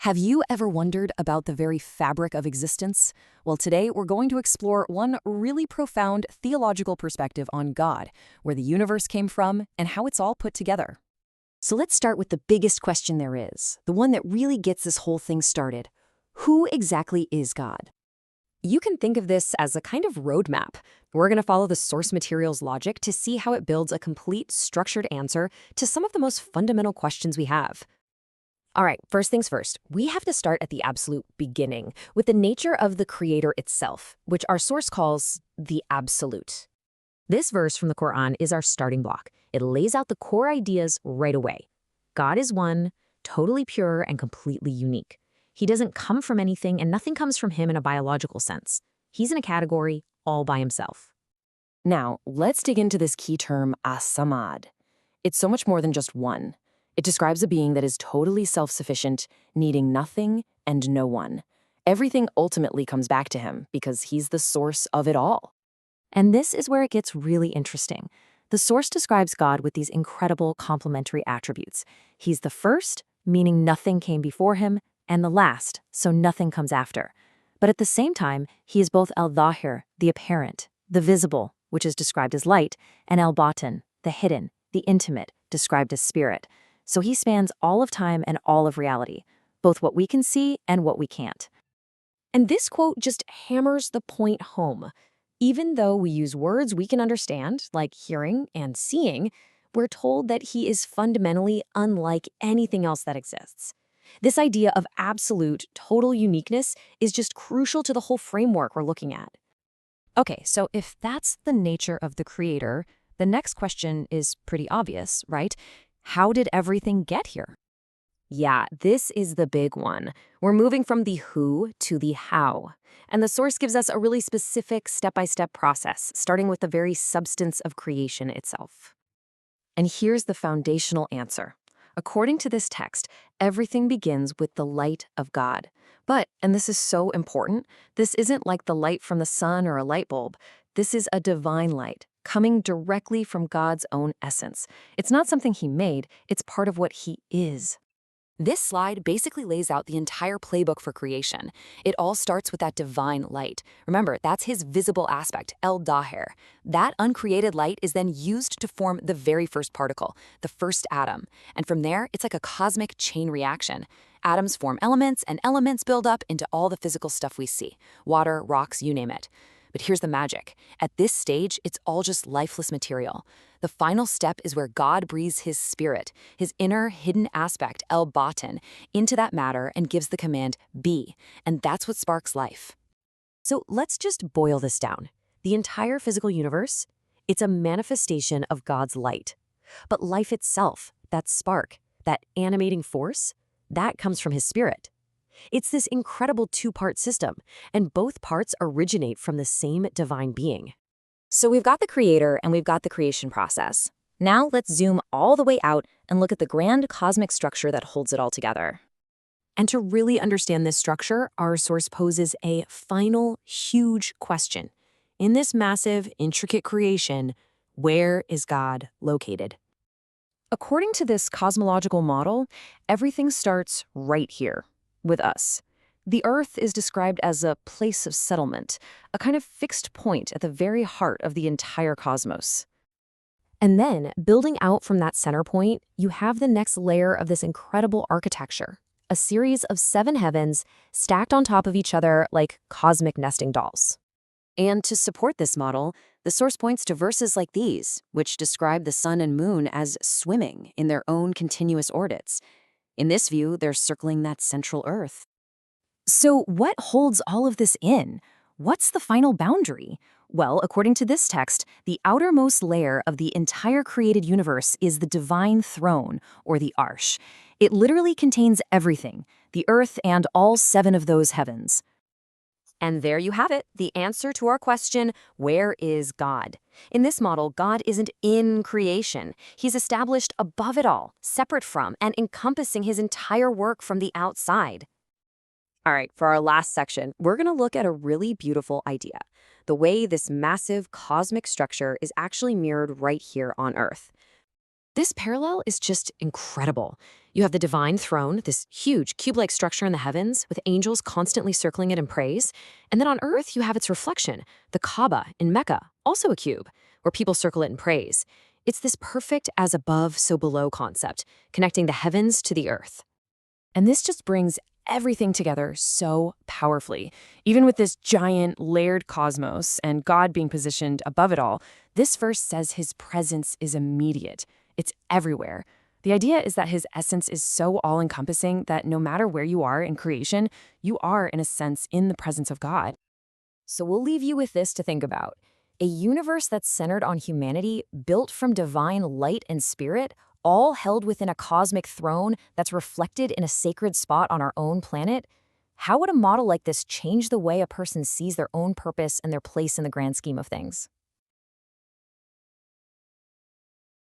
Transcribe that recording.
Have you ever wondered about the very fabric of existence? Well, today we're going to explore one really profound theological perspective on God, where the universe came from, and how it's all put together. So let's start with the biggest question there is, the one that really gets this whole thing started. Who exactly is God? You can think of this as a kind of roadmap. We're going to follow the source material's logic to see how it builds a complete, structured answer to some of the most fundamental questions we have. All right, first things first, we have to start at the absolute beginning with the nature of the Creator itself, which our source calls the Absolute. This verse from the Quran is our starting block. It lays out the core ideas right away. God is one, totally pure and completely unique. He doesn't come from anything, and nothing comes from him in a biological sense. He's in a category all by himself. Now, let's dig into this key term, as-samad. It's so much more than just one. It describes a being that is totally self-sufficient, needing nothing and no one. Everything ultimately comes back to him because he's the source of it all. And this is where it gets really interesting. The source describes God with these incredible complementary attributes. He's the first, meaning nothing came before him, and the last, so nothing comes after. But at the same time, he is both al-Dhahir, the apparent, the visible, which is described as light, and al-Batin, the hidden, the intimate, described as spirit. So he spans all of time and all of reality, both what we can see and what we can't. And this quote just hammers the point home. Even though we use words we can understand, like hearing and seeing, we're told that he is fundamentally unlike anything else that exists. This idea of absolute, total uniqueness is just crucial to the whole framework we're looking at. Okay, so if that's the nature of the Creator, the next question is pretty obvious, right? How did everything get here? Yeah, this is the big one. We're moving from the who to the how. And the source gives us a really specific step-by-step process, starting with the very substance of creation itself. And here's the foundational answer. According to this text, everything begins with the light of God. But, and this is so important, this isn't like the light from the sun or a light bulb. This is a divine light, coming directly from God's own essence. It's not something he made, it's part of what he is. This slide basically lays out the entire playbook for creation. It all starts with that divine light. Remember, that's his visible aspect, el-Dahir. That uncreated light is then used to form the very first particle, the first atom. And from there, it's like a cosmic chain reaction. Atoms form elements, and elements build up into all the physical stuff we see. Water, rocks, you name it. But here's the magic. At this stage, it's all just lifeless material. The final step is where God breathes his spirit, his inner hidden aspect, el-Batin, into that matter and gives the command, be. And that's what sparks life. So let's just boil this down. The entire physical universe, it's a manifestation of God's light. But life itself, that spark, that animating force, that comes from his spirit. It's this incredible two-part system, and both parts originate from the same divine being. So we've got the Creator and we've got the creation process. Now let's zoom all the way out and look at the grand cosmic structure that holds it all together. And to really understand this structure, our source poses a final, huge question. In this massive, intricate creation, where is God located? According to this cosmological model, everything starts right here. With us. The Earth is described as a place of settlement, a kind of fixed point at the very heart of the entire cosmos. And then, building out from that center point, you have the next layer of this incredible architecture, a series of 7 heavens stacked on top of each other like cosmic nesting dolls. And to support this model, the source points to verses like these, which describe the sun and moon as swimming in their own continuous orbits. In this view, they're circling that central Earth. So what holds all of this in? What's the final boundary? Well, according to this text, the outermost layer of the entire created universe is the divine throne, or the Arsh. It literally contains everything, the Earth and all 7 of those heavens. And there you have it, the answer to our question, where is God? In this model, God isn't in creation. He's established above it all, separate from and encompassing his entire work from the outside. All right, for our last section, we're going to look at a really beautiful idea, the way this massive cosmic structure is actually mirrored right here on Earth. This parallel is just incredible. You have the divine throne, this huge cube-like structure in the heavens, with angels constantly circling it in praise. And then on earth, you have its reflection, the Kaaba in Mecca, also a cube, where people circle it in praise. It's this perfect as above, so below concept, connecting the heavens to the earth. And this just brings everything together so powerfully. Even with this giant, layered cosmos and God being positioned above it all, this verse says his presence is immediate. It's everywhere. The idea is that his essence is so all-encompassing that no matter where you are in creation, you are, in a sense, in the presence of God. So we'll leave you with this to think about. A universe that's centered on humanity, built from divine light and spirit, all held within a cosmic throne that's reflected in a sacred spot on our own planet. How would a model like this change the way a person sees their own purpose and their place in the grand scheme of things?